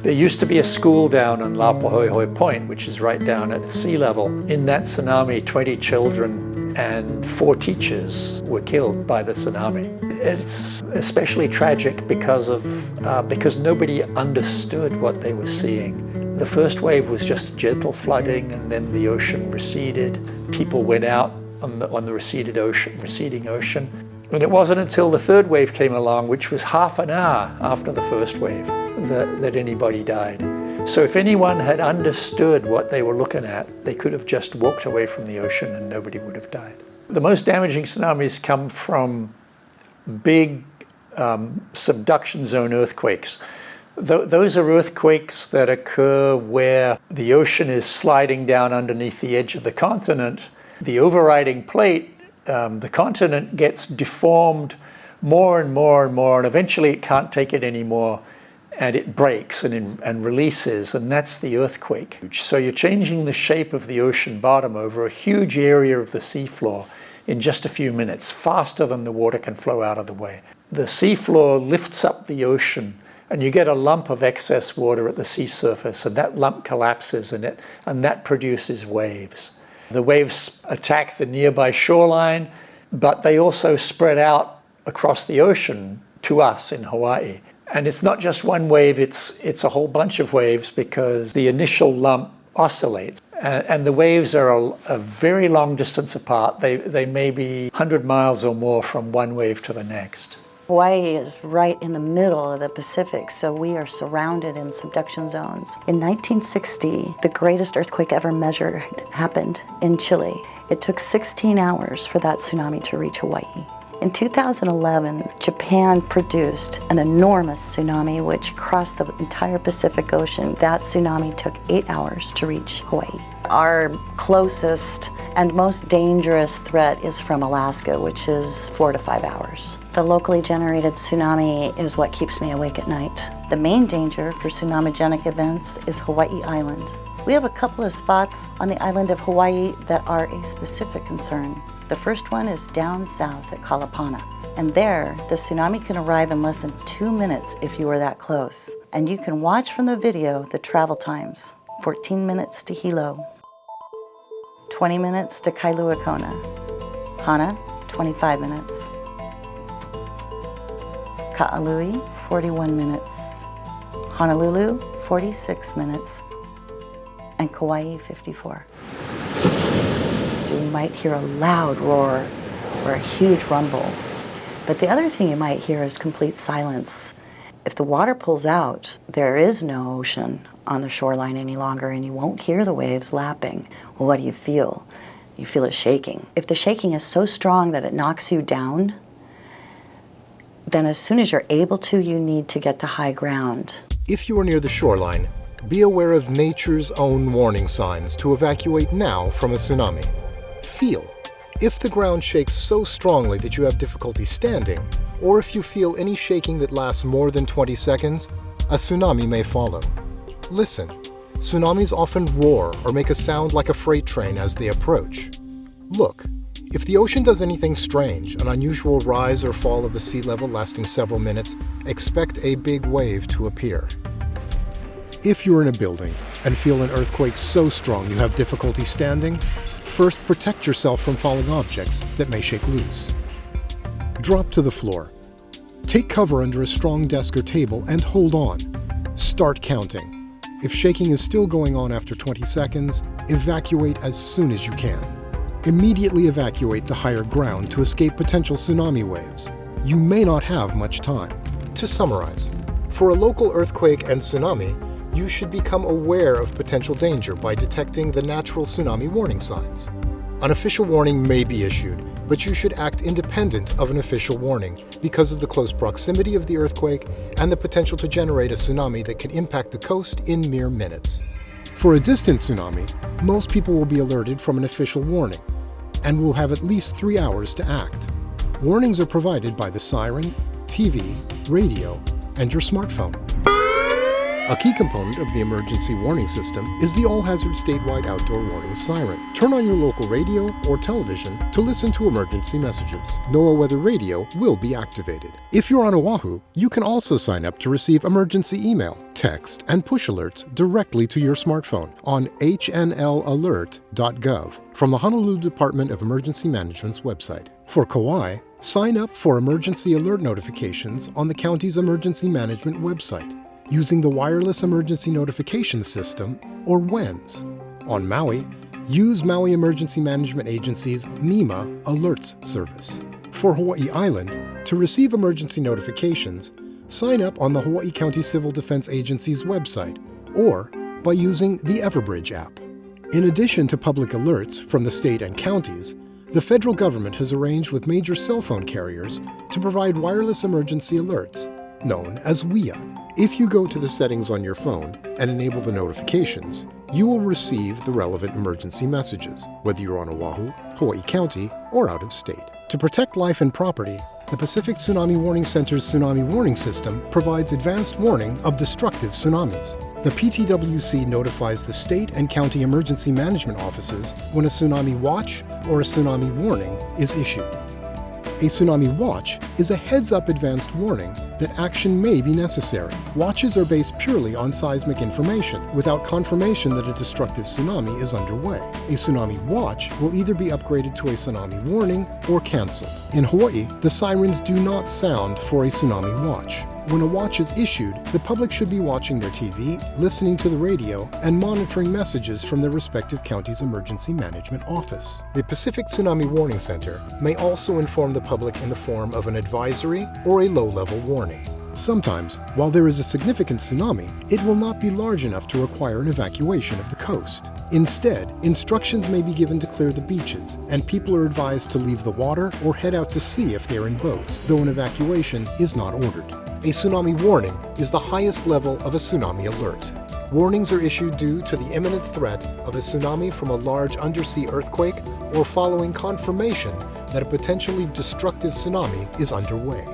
There used to be a school down on Lapahoihoi Point, which is right down at sea level. In that tsunami, 20 children and 4 teachers were killed by the tsunami. It's especially tragic because nobody understood what they were seeing. The first wave was just gentle flooding, and then the ocean receded. People went out on the receding ocean. And it wasn't until the third wave came along, which was half an hour after the first wave, that anybody died. So if anyone had understood what they were looking at, they could have just walked away from the ocean and nobody would have died. The most damaging tsunamis come from big subduction zone earthquakes. Those are earthquakes that occur where the ocean is sliding down underneath the edge of the continent. The overriding plate, the continent gets deformed more and more and more, and eventually it can't take it anymore, and it breaks and releases, and that's the earthquake. So you're changing the shape of the ocean bottom over a huge area of the seafloor in just a few minutes, faster than the water can flow out of the way. The seafloor lifts up the ocean, and you get a lump of excess water at the sea surface, and that lump collapses in it, and that produces waves. The waves attack the nearby shoreline, but they also spread out across the ocean to us in Hawaii. And it's not just one wave, it's a whole bunch of waves, because the initial lump oscillates. And the waves are a very long distance apart. They may be 100 miles or more from one wave to the next. Hawaii is right in the middle of the Pacific, so we are surrounded in subduction zones. In 1960, the greatest earthquake ever measured happened in Chile. It took 16 hours for that tsunami to reach Hawaii. In 2011, Japan produced an enormous tsunami which crossed the entire Pacific Ocean. That tsunami took 8 hours to reach Hawaii. Our closest and most dangerous threat is from Alaska, which is 4 to 5 hours. The locally generated tsunami is what keeps me awake at night. The main danger for tsunamigenic events is Hawaii Island. We have a couple of spots on the island of Hawaii that are a specific concern. The first one is down south at Kalapana. And there, the tsunami can arrive in less than 2 minutes if you are that close. And you can watch from the video the travel times. 14 minutes to Hilo, 20 minutes to Kailua Kona, Hana, 25 minutes, Ka'alui, 41 minutes, Honolulu, 46 minutes, and Kauai, 54. You might hear a loud roar or a huge rumble, but the other thing you might hear is complete silence. If the water pulls out, there is no ocean on the shoreline any longer, and you won't hear the waves lapping. Well, what do you feel? You feel it shaking. If the shaking is so strong that it knocks you down, then as soon as you're able to, you need to get to high ground. If you are near the shoreline, be aware of nature's own warning signs to evacuate now from a tsunami. Feel. If the ground shakes so strongly that you have difficulty standing, or if you feel any shaking that lasts more than 20 seconds, a tsunami may follow. Listen. Tsunamis often roar or make a sound like a freight train as they approach. Look. If the ocean does anything strange, an unusual rise or fall of the sea level lasting several minutes, expect a big wave to appear. If you're in a building and feel an earthquake so strong you have difficulty standing, first protect yourself from falling objects that may shake loose. Drop to the floor. Take cover under a strong desk or table and hold on. Start counting. If shaking is still going on after 20 seconds, evacuate as soon as you can. Immediately evacuate to higher ground to escape potential tsunami waves. You may not have much time. To summarize, for a local earthquake and tsunami, you should become aware of potential danger by detecting the natural tsunami warning signs. An official warning may be issued, but you should act independent of an official warning because of the close proximity of the earthquake and the potential to generate a tsunami that can impact the coast in mere minutes. For a distant tsunami, most people will be alerted from an official warning and will have at least 3 hours to act. Warnings are provided by the siren, TV, radio, and your smartphone. A key component of the emergency warning system is the all-hazard statewide outdoor warning siren. Turn on your local radio or television to listen to emergency messages. NOAA Weather Radio will be activated. If you're on Oahu, you can also sign up to receive emergency email, text, and push alerts directly to your smartphone on hnlalert.gov from the Honolulu Department of Emergency Management's website. For Kauai, sign up for emergency alert notifications on the county's emergency management website using the Wireless Emergency Notification System, or WENS. On Maui, use Maui Emergency Management Agency's MEMA Alerts service. For Hawaii Island, to receive emergency notifications, sign up on the Hawaii County Civil Defense Agency's website or by using the Everbridge app. In addition to public alerts from the state and counties, the federal government has arranged with major cell phone carriers to provide wireless emergency alerts, known as WIA. If you go to the settings on your phone and enable the notifications, you will receive the relevant emergency messages, whether you're on Oahu, Hawaii County, or out of state. To protect life and property, the Pacific Tsunami Warning Center's Tsunami Warning System provides advanced warning of destructive tsunamis. The PTWC notifies the state and county emergency management offices when a tsunami watch or a tsunami warning is issued. A tsunami watch is a heads-up advanced warning that action may be necessary. Watches are based purely on seismic information, without confirmation that a destructive tsunami is underway. A tsunami watch will either be upgraded to a tsunami warning or canceled. In Hawaii, the sirens do not sound for a tsunami watch. When a watch is issued, the public should be watching their TV, listening to the radio, and monitoring messages from their respective county's emergency management office. The Pacific Tsunami Warning Center may also inform the public in the form of an advisory or a low-level warning. Sometimes, while there is a significant tsunami, it will not be large enough to require an evacuation of the coast. Instead, instructions may be given to clear the beaches, and people are advised to leave the water or head out to sea if they are in boats, though an evacuation is not ordered. A tsunami warning is the highest level of a tsunami alert. Warnings are issued due to the imminent threat of a tsunami from a large undersea earthquake or following confirmation that a potentially destructive tsunami is underway.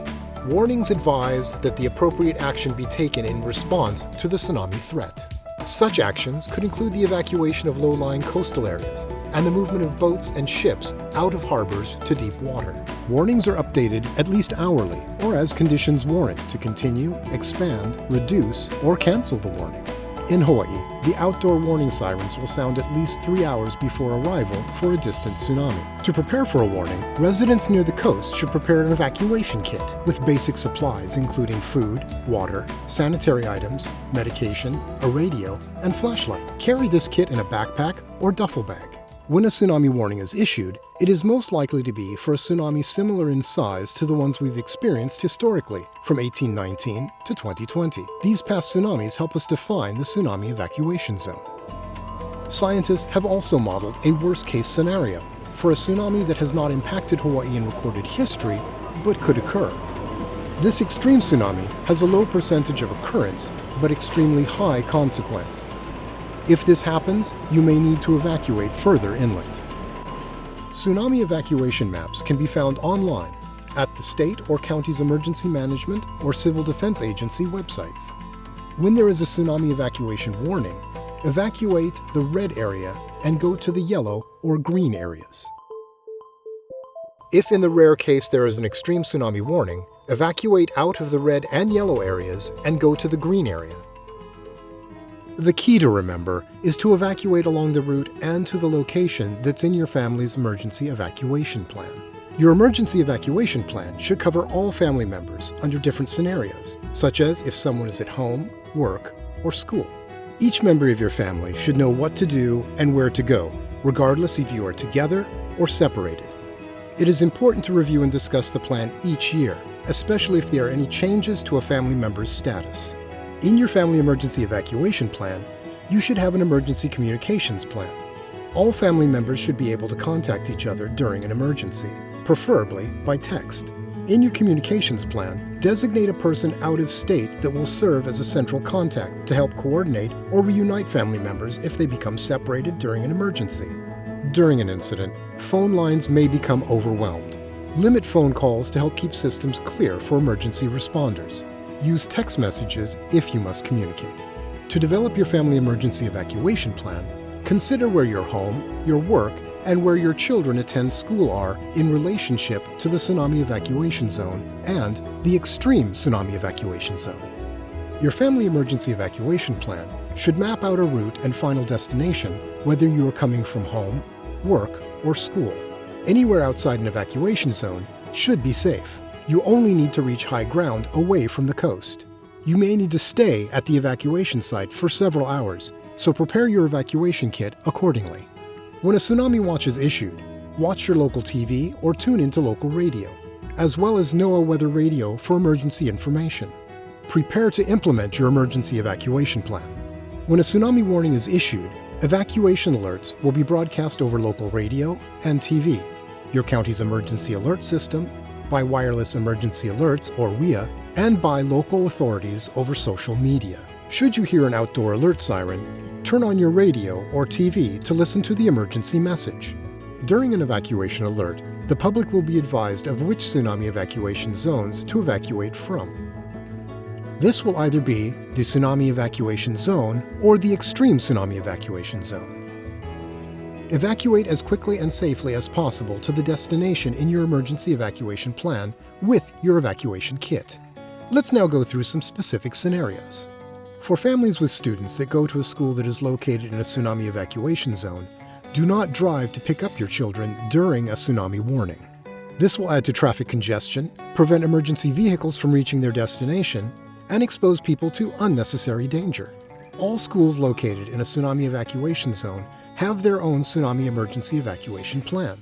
Warnings advise that the appropriate action be taken in response to the tsunami threat. Such actions could include the evacuation of low-lying coastal areas and the movement of boats and ships out of harbors to deep water. Warnings are updated at least hourly or as conditions warrant to continue, expand, reduce, or cancel the warning. In Hawaii, the outdoor warning sirens will sound at least 3 hours before arrival for a distant tsunami. To prepare for a warning, residents near the coast should prepare an evacuation kit with basic supplies including food, water, sanitary items, medication, a radio, and flashlight. Carry this kit in a backpack or duffel bag. When a tsunami warning is issued, it is most likely to be for a tsunami similar in size to the ones we've experienced historically, from 1819 to 2020. These past tsunamis help us define the tsunami evacuation zone. Scientists have also modeled a worst-case scenario for a tsunami that has not impacted Hawaii in recorded history, but could occur. This extreme tsunami has a low percentage of occurrence, but extremely high consequence. If this happens, you may need to evacuate further inland. Tsunami evacuation maps can be found online at the state or county's emergency management or civil defense agency websites. When there is a tsunami evacuation warning, evacuate the red area and go to the yellow or green areas. If in the rare case there is an extreme tsunami warning, evacuate out of the red and yellow areas and go to the green area. The key to remember is to evacuate along the route and to the location that's in your family's emergency evacuation plan. Your emergency evacuation plan should cover all family members under different scenarios, such as if someone is at home, work, or school. Each member of your family should know what to do and where to go, regardless if you are together or separated. It is important to review and discuss the plan each year, especially if there are any changes to a family member's status. In your family emergency evacuation plan, you should have an emergency communications plan. All family members should be able to contact each other during an emergency, preferably by text. In your communications plan, designate a person out of state that will serve as a central contact to help coordinate or reunite family members if they become separated during an emergency. During an incident, phone lines may become overwhelmed. Limit phone calls to help keep systems clear for emergency responders. Use text messages if you must communicate. To develop your family emergency evacuation plan, consider where your home, your work, and where your children attend school are in relationship to the tsunami evacuation zone and the extreme tsunami evacuation zone. Your family emergency evacuation plan should map out a route and final destination whether you are coming from home, work, or school. Anywhere outside an evacuation zone should be safe. You only need to reach high ground away from the coast. You may need to stay at the evacuation site for several hours, so prepare your evacuation kit accordingly. When a tsunami watch is issued, watch your local TV or tune into local radio, as well as NOAA weather radio for emergency information. Prepare to implement your emergency evacuation plan. When a tsunami warning is issued, evacuation alerts will be broadcast over local radio and TV, your county's emergency alert system, by wireless emergency alerts or WEA, and by local authorities over social media. Should you hear an outdoor alert siren, turn on your radio or TV to listen to the emergency message. During an evacuation alert, the public will be advised of which tsunami evacuation zones to evacuate from. This will either be the tsunami evacuation zone or the extreme tsunami evacuation zone. Evacuate as quickly and safely as possible to the destination in your emergency evacuation plan with your evacuation kit. Let's now go through some specific scenarios. For families with students that go to a school that is located in a tsunami evacuation zone, do not drive to pick up your children during a tsunami warning. This will add to traffic congestion, prevent emergency vehicles from reaching their destination, and expose people to unnecessary danger. All schools located in a tsunami evacuation zone have their own tsunami emergency evacuation plan.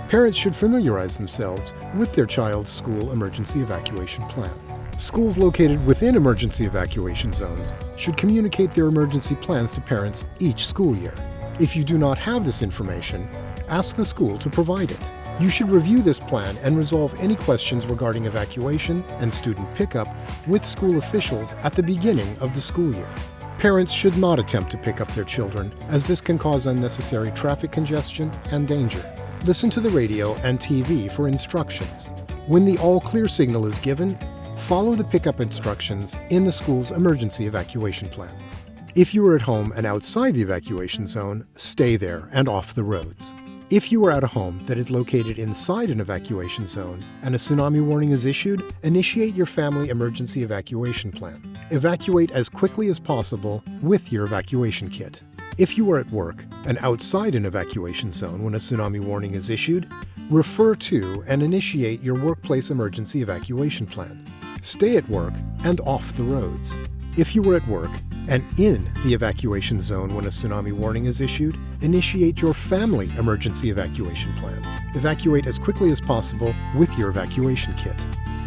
Parents should familiarize themselves with their child's school emergency evacuation plan. Schools located within emergency evacuation zones should communicate their emergency plans to parents each school year. If you do not have this information, ask the school to provide it. You should review this plan and resolve any questions regarding evacuation and student pickup with school officials at the beginning of the school year. Parents should not attempt to pick up their children, as this can cause unnecessary traffic congestion and danger. Listen to the radio and TV for instructions. When the all-clear signal is given, follow the pickup instructions in the school's emergency evacuation plan. If you are at home and outside the evacuation zone, stay there and off the roads. If you are at a home that is located inside an evacuation zone and a tsunami warning is issued, initiate your family emergency evacuation plan. Evacuate as quickly as possible with your evacuation kit. If you are at work and outside an evacuation zone when a tsunami warning is issued, refer to and initiate your workplace emergency evacuation plan. Stay at work and off the roads. If you are at work and in the evacuation zone when a tsunami warning is issued, initiate your family emergency evacuation plan. Evacuate as quickly as possible with your evacuation kit.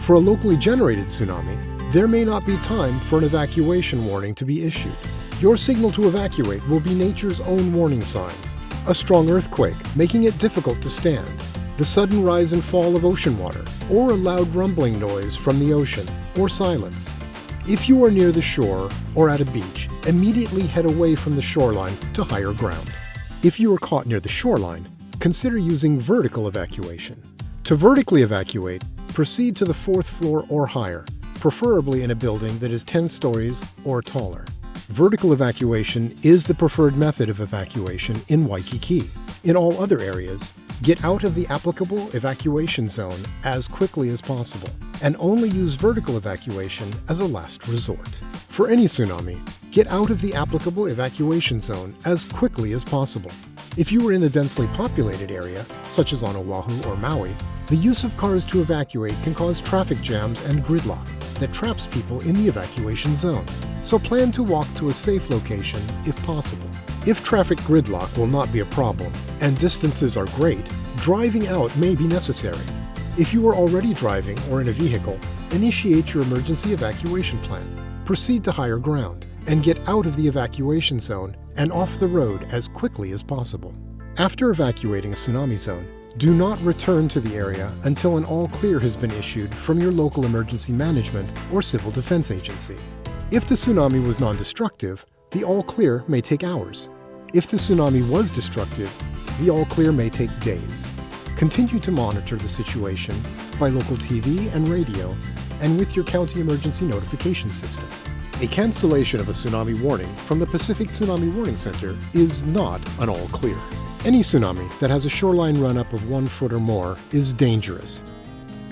For a locally generated tsunami, there may not be time for an evacuation warning to be issued. Your signal to evacuate will be nature's own warning signs. A strong earthquake, making it difficult to stand, the sudden rise and fall of ocean water, or a loud rumbling noise from the ocean, or silence. If you are near the shore or at a beach, immediately head away from the shoreline to higher ground. If you are caught near the shoreline, consider using vertical evacuation. To vertically evacuate, proceed to the 4th floor or higher, preferably in a building that is 10 stories or taller. Vertical evacuation is the preferred method of evacuation in Waikiki. In all other areas, get out of the applicable evacuation zone as quickly as possible, and only use vertical evacuation as a last resort. For any tsunami, get out of the applicable evacuation zone as quickly as possible. If you are in a densely populated area, such as on Oahu or Maui, the use of cars to evacuate can cause traffic jams and gridlock that traps people in the evacuation zone. So plan to walk to a safe location if possible. If traffic gridlock will not be a problem and distances are great, driving out may be necessary. If you are already driving or in a vehicle, initiate your emergency evacuation plan. Proceed to higher ground and get out of the evacuation zone and off the road as quickly as possible. After evacuating a tsunami zone, do not return to the area until an all-clear has been issued from your local emergency management or civil defense agency. If the tsunami was non-destructive, the all-clear may take hours. If the tsunami was destructive, the all-clear may take days. Continue to monitor the situation by local TV and radio and with your county emergency notification system. A cancellation of a tsunami warning from the Pacific Tsunami Warning Center is not an all clear. Any tsunami that has a shoreline run-up of 1 foot or more is dangerous.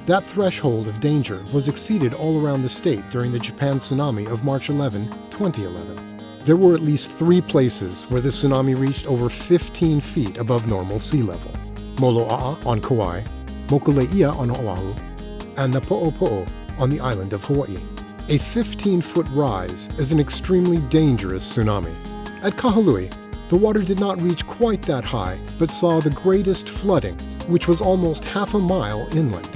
That threshold of danger was exceeded all around the state during the Japan tsunami of March 11, 2011. There were at least 3 places where the tsunami reached over 15 feet above normal sea level. Moloa'a on Kauai, Mokuleia on Oahu, and the Po'opo'o on the island of Hawaii. A 15-foot rise is an extremely dangerous tsunami. At Kahului, the water did not reach quite that high, but saw the greatest flooding, which was almost half a mile inland.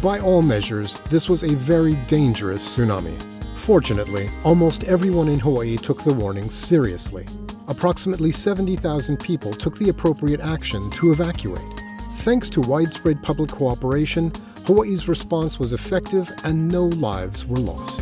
By all measures, this was a very dangerous tsunami. Fortunately, almost everyone in Hawaii took the warning seriously. Approximately 70,000 people took the appropriate action to evacuate. Thanks to widespread public cooperation, Hawaii's response was effective and no lives were lost.